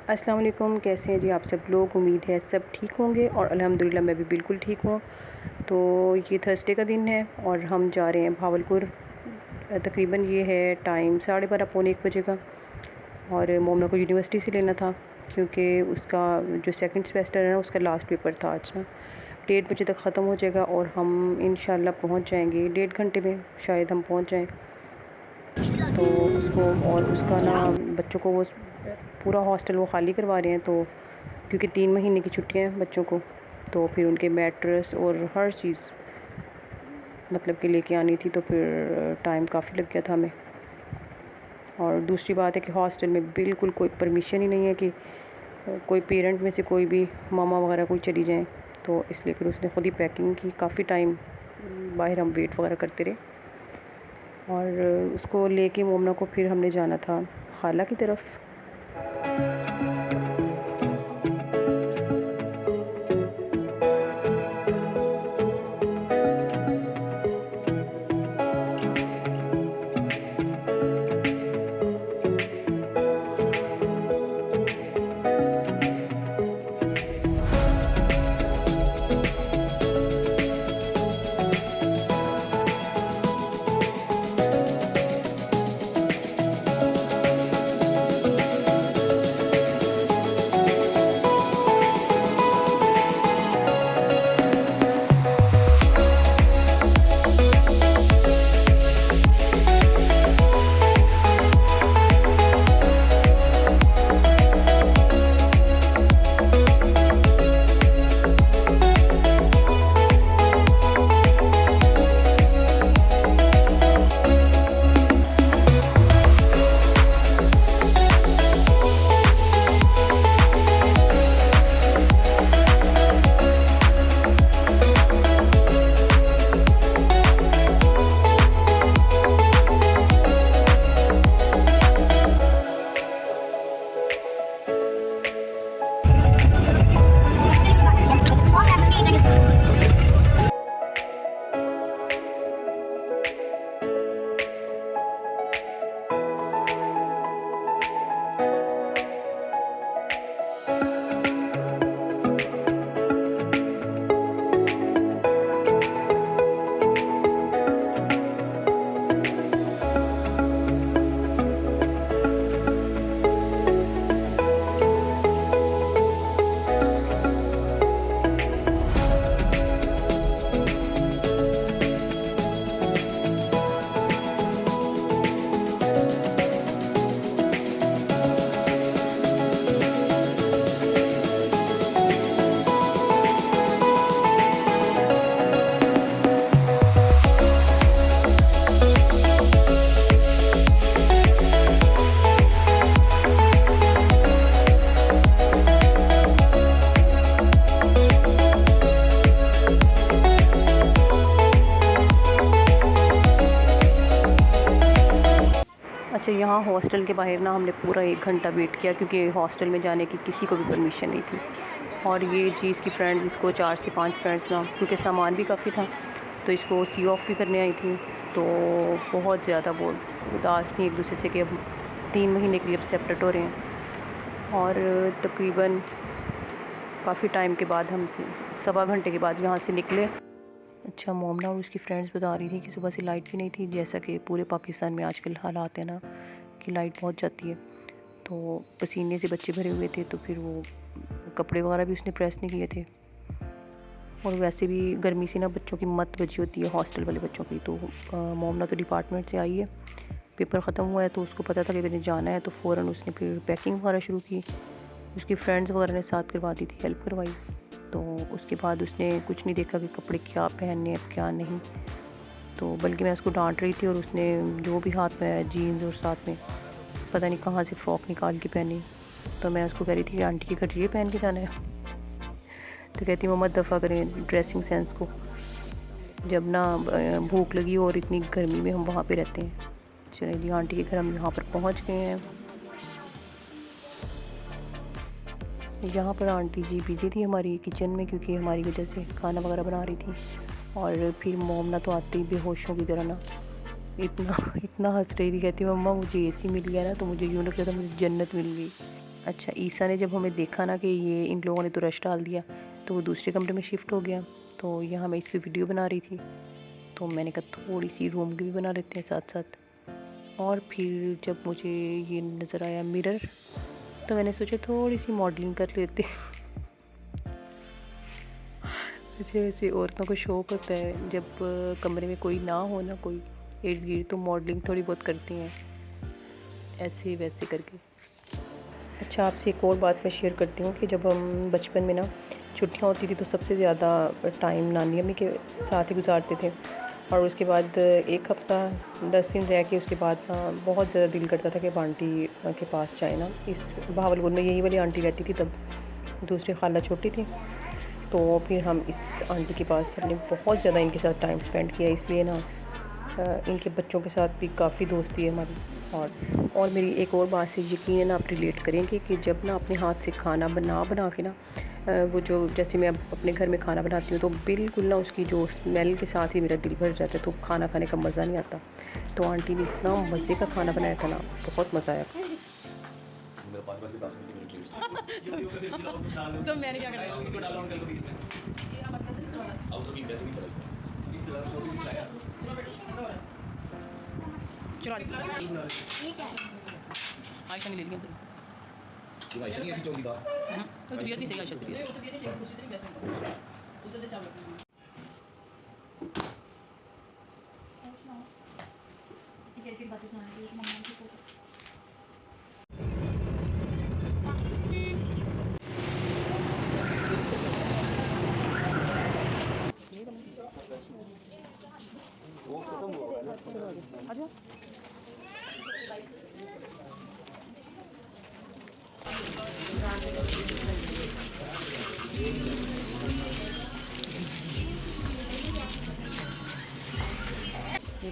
अस्सलाम वालेकुम, कैसे हैं जी आप सब लोग। उम्मीद है सब ठीक होंगे और अल्हम्दुलिल्लाह मैं भी बिल्कुल ठीक हूँ। तो ये थर्सडे का दिन है और हम जा रहे हैं भावलपुर। तकरीबन ये है टाइम 12:30 पौने 1 बजे का। और मोमना को यूनिवर्सिटी से लेना था क्योंकि उसका जो सेकंड सेमेस्टर है ना, उसका लास्ट पेपर था आज ना। 1:30 बजे तक ख़त्म हो जाएगा और हम इंशाल्लाह पहुँच जाएँगे 1.5 घंटे में, शायद हम पहुँच जाएँ। तो उसको और उसका ना बच्चों को वो पूरा हॉस्टल वो ख़ाली करवा रहे हैं, तो क्योंकि 3 महीने की छुट्टियां हैं बच्चों को, तो फिर उनके मैट्रेस और हर चीज़ मतलब कि लेके आनी थी, तो फिर टाइम काफ़ी लग गया था हमें। और दूसरी बात है कि हॉस्टल में बिल्कुल कोई परमिशन ही नहीं है कि कोई पेरेंट में से कोई भी मामा वगैरह कोई चली जाए, तो इसलिए फिर उसने ख़ुद ही पैकिंग की। काफ़ी टाइम बाहर हम वेट वगैरह करते रहे और उसको लेके मोमना को फिर हमने जाना था खाला की तरफ। अच्छा, यहाँ हॉस्टल के बाहर ना हमने पूरा 1 घंटा वेट किया क्योंकि हॉस्टल में जाने की किसी को भी परमिशन नहीं थी। और ये जी इसकी फ्रेंड्स, इसको 4 से 5 फ्रेंड्स ना, क्योंकि सामान भी काफ़ी था तो इसको सी ऑफ भी करने आई थी, तो बहुत ज़्यादा वो उदास थी एक दूसरे से कि अब 3 महीने के लिए अब सेपरेट हो रहे हैं। और तकरीबन काफ़ी टाइम के बाद हम 1.25 घंटे के बाद यहाँ से निकले। अच्छा, मोमना और उसकी फ्रेंड्स बता रही थी कि सुबह से लाइट भी नहीं थी, जैसा कि पूरे पाकिस्तान में आजकल हालात है ना कि लाइट बहुत जाती है, तो पसीने से बच्चे भरे हुए थे, तो फिर वो कपड़े वगैरह भी उसने प्रेस नहीं किए थे। और वैसे भी गर्मी से ना बच्चों की मत बची होती है हॉस्टल वाले बच्चों की। तो मोमना तो डिपार्टमेंट से आई है, पेपर ख़त्म हुआ है तो उसको पता था कि मैंने जाना है, तो फ़ौरन उसने फिर पैकिंग वगैरह शुरू की। उसकी फ्रेंड्स वगैरह ने साथ करवा दी थी, हेल्प करवाई। तो उसके बाद उसने कुछ नहीं देखा कि कपड़े क्या पहनने हैं क्या नहीं, तो बल्कि मैं उसको डांट रही थी और उसने जो भी हाथ में जीन्स और साथ में पता नहीं कहाँ से फ़्रॉक निकाल के पहनी। तो मैं उसको कह रही थी कि आंटी के घर ये पहन के जाना है, तो कहती मम्मा दफ़ा करें ड्रेसिंग सेंस को, जब ना भूख लगी और इतनी गर्मी में हम वहाँ पे रहते हैं। चलिए जी, आंटी के घर हम यहाँ पर पहुँच गए हैं। यहाँ पर आंटी जी बिज़ी थी हमारी किचन में, क्योंकि हमारी वजह से खाना वगैरह बना रही थी। और फिर मोमना तो आते ही बेहोशों की तरह ना इतना इतना हंस रही थी, कहती मम्मा मुझे एसी मिल गया ना तो मुझे यूँ लगता था मुझे जन्नत मिल गई। अच्छा, ईसा ने जब हमें देखा ना कि ये इन लोगों ने तो रश डाल दिया, तो वो दूसरे कमरे में शिफ्ट हो गया। तो यहाँ मैं इसकी वीडियो बना रही थी, तो मैंने कहा थोड़ी सी रूम की भी बना लेते हैं साथ साथ। और फिर जब मुझे ये नज़र आया मिरर, तो मैंने सोचा थोड़ी सी मॉडलिंग कर लेते। अच्छा, वैसे औरतों को शौक़ होता है जब कमरे में कोई ना हो ना, कोई इर्द गिर्द, तो मॉडलिंग थोड़ी बहुत करती हैं ऐसे वैसे करके। अच्छा, आपसे एक और बात मैं शेयर करती हूँ कि जब हम बचपन में ना छुट्टियाँ होती थी तो सबसे ज़्यादा टाइम नानी अम्मी के साथ ही गुजारते थे। और उसके बाद एक हफ़्ता 10 दिन रह के उसके बाद ना बहुत ज़्यादा दिल करता था कि आंटी के पास जाए ना। इस बहावलपुर में यही वाली आंटी रहती थी तब, दूसरी खाला छोटी थी। तो फिर हम इस आंटी के पास हमने बहुत ज़्यादा इनके साथ टाइम स्पेंड किया, इसलिए ना इनके बच्चों के साथ भी काफ़ी दोस्ती है हमारी। और मेरी एक और बात से यकीनन आप रिलेट करेंगे कि जब ना अपने हाथ से खाना बना के ना वो जो जैसे मैं अपने घर में खाना बनाती हूँ तो बिल्कुल ना उसकी जो स्मेल के साथ ही मेरा दिल भर जाता है, तो खाना खाने का मज़ा नहीं आता। तो आंटी ने इतना मज़े का खाना बनाया था ना, बहुत मज़ा आया। तो मैंने क्या करना चलो ठीक है। आयशा ने ले लिया तो आयशा नहीं ऐसी चौकी बात तो तबीयत नहीं सही आयशा की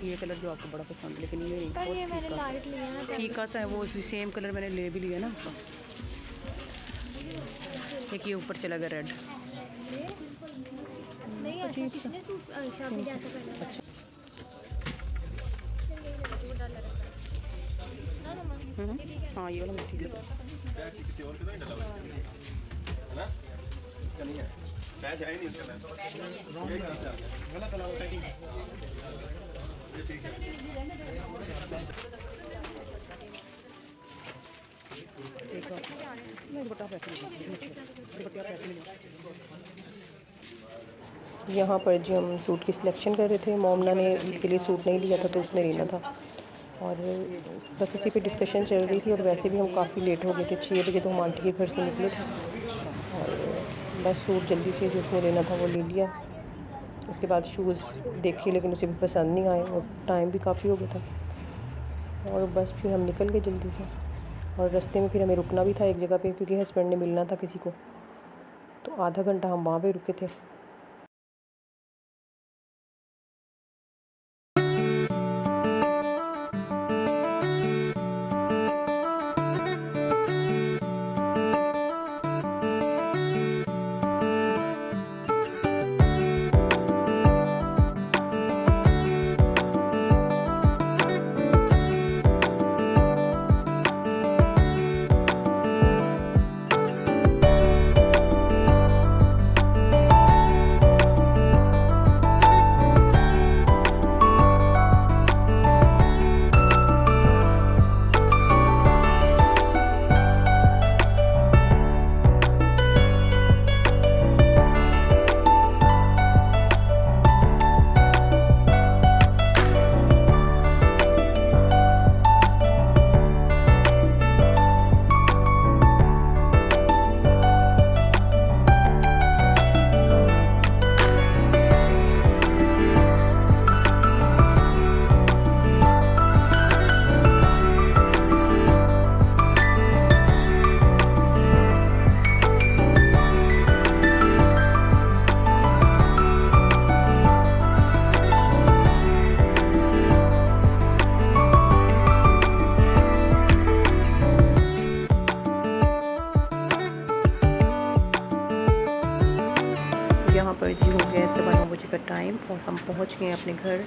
ये कलर जो आपको बड़ा पसंद है, लेकिन ये नहीं, ये मैंने लाइट लिया ना, फीका सा है वो, उसमें सेम कलर मैंने ले भी लिया ना उसका। एक ये ऊपर चला गया रेड। नहीं ऐसा किसने सूट शादी जैसा पहना? अच्छा हाँ, ये वाला ठीक लगा। किसी और के तो नहीं डला है ना, इसका नहीं है, पैच है ही नहीं उसका, गलत कलर होता है। ये ठीक है, एक बार मैं दुपट्टा पैसे यहाँ पर जो हम सूट की सिलेक्शन कर रहे थे, मोमना ने ईद के लिए सूट नहीं लिया था तो उसने लेना था, और बस उसी पे डिस्कशन चल रही थी। और वैसे भी हम काफ़ी लेट हो गए थे, 6 बजे तो हम आंटी के घर से निकले थे, और बस सूट जल्दी से जो उसने लेना था वो ले लिया। उसके बाद शूज़ देखे लेकिन उसे भी पसंद नहीं आए और टाइम भी काफ़ी हो गया था, और बस फिर हम निकल गए जल्दी से। और रास्ते में फिर हमें रुकना भी था एक जगह पे, क्योंकि हस्बैंड ने मिलना था किसी को, तो आधा घंटा हम वहाँ पे रुके थे। यहाँ पर जी हो गया 9:15 बजे का टाइम, और हम पहुँच गए अपने घर।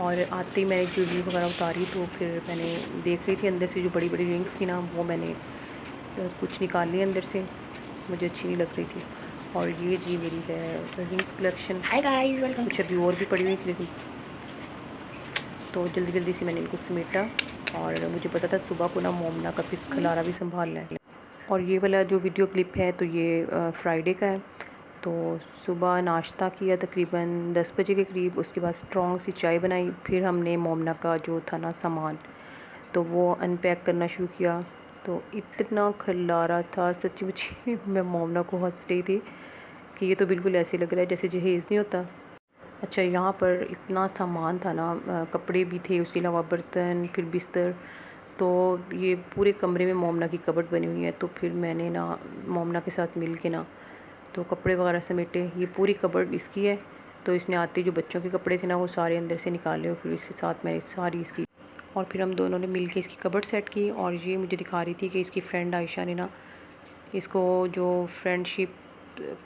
और आते ही मैंने ज्वेलरी वगैरह उतारी, तो फिर मैंने देख रही थी अंदर से जो बड़ी बड़ी रिंग्स थी ना, वो मैंने कुछ निकाल लिया अंदर से, मुझे अच्छी नहीं लग रही थी। और ये जी मेरी है rings collection. Hi guys, welcome. कुछ अभी और भी पड़ी हुई थी लेकिन, तो जल्दी जल्दी से मैंने इनको समेटा। और मुझे पता था सुबह को ना मोमना का फिर खलारा भी संभालना है। और ये वाला जो वीडियो क्लिप है तो ये फ्राइडे का है। तो सुबह नाश्ता किया तकरीबन 10 बजे के करीब, उसके बाद स्ट्रॉन्ग सी चाय बनाई, फिर हमने मोमना का जो था ना सामान तो वो अनपैक करना शुरू किया। तो इतना खलारा था सच्ची मुच्ची मैं मोमना को हंस रही थी कि ये तो बिल्कुल ऐसे लग रहा है जैसे जहेज़ नहीं होता। अच्छा, यहाँ पर इतना सामान था ना, कपड़े भी थे, उसके अलावा बर्तन, फिर बिस्तर। तो ये पूरे कमरे में मोमना की कबर्ड बनी हुई है। तो फिर मैंने ना मोमना के साथ मिल के ना तो कपड़े वगैरह समेटे। ये पूरी कबर्ड इसकी है। तो इसने आते जो बच्चों के कपड़े थे ना वो सारे अंदर से निकाले और फिर इसके साथ मैंने सारी इसकी, और फिर हम दोनों ने मिल के इसकी कबर्ड सेट की। और ये मुझे दिखा रही थी कि इसकी फ्रेंड आयशा ने ना इसको जो फ्रेंडशिप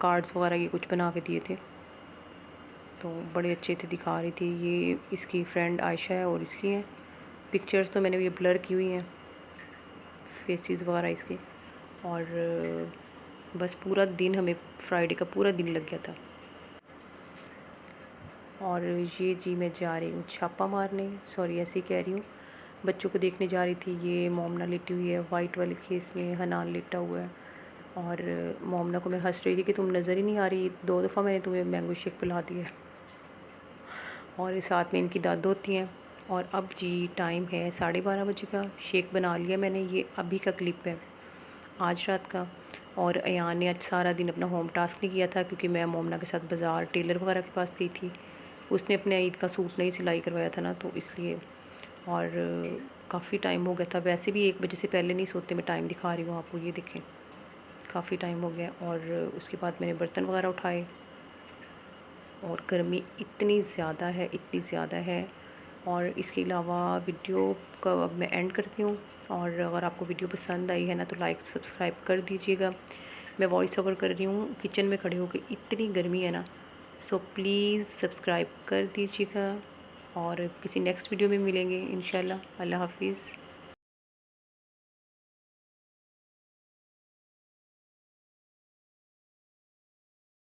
कार्ड्स वगैरह ये कुछ बना के दिए थे, तो बड़े अच्छे थे, दिखा रही थी। ये इसकी फ्रेंड आयशा है और इसकी है। पिक्चर्स तो मैंने ये ब्लर की हुई हैं, फेसेस वगैरह इसके। और बस पूरा दिन हमें फ्राइडे का पूरा दिन लग गया था। और ये जी मैं जा रही हूँ छापा मारने, सॉरी ऐसे ही कह रही हूँ, बच्चों को देखने जा रही थी। ये मोमना लेटी हुई है वाइट वाले केस में, हनान लेटा हुआ है। और मोमना को मैं हंस रही थी कि तुम नज़र ही नहीं आ रही, 2 दफ़ा मैंने तुम्हें मैंगो शेक पिला दिया। और साथ में इनकी दाद होती हैं। और अब जी टाइम है 12:30 बजे का, शेक बना लिया मैंने। ये अभी का क्लिप है आज रात का। और अयान ने आज सारा दिन अपना होम टास्क नहीं किया था क्योंकि मैं मोमना के साथ बाज़ार टेलर वगैरह के पास गई थी। उसने अपने ईद का सूट नहीं सिलाई करवाया था ना, तो इसलिए। और काफ़ी टाइम हो गया था, वैसे भी 1 बजे से पहले नहीं सोते, मैं टाइम दिखा रही हूँ आपको, ये देखें काफ़ी टाइम हो गया। और उसके बाद मैंने बर्तन वगैरह उठाए। और गर्मी इतनी ज़्यादा है, इतनी ज़्यादा है। और इसके अलावा वीडियो का अब मैं एंड करती हूँ। और अगर आपको वीडियो पसंद आई है ना तो लाइक सब्सक्राइब कर दीजिएगा। मैं वॉइस ओवर कर रही हूँ किचन में खड़े होकर, इतनी गर्मी है ना, सो प्लीज़ सब्सक्राइब कर दीजिएगा। और किसी नेक्स्ट वीडियो में मिलेंगे इंशाल्लाह। अल्लाह हाफिज़।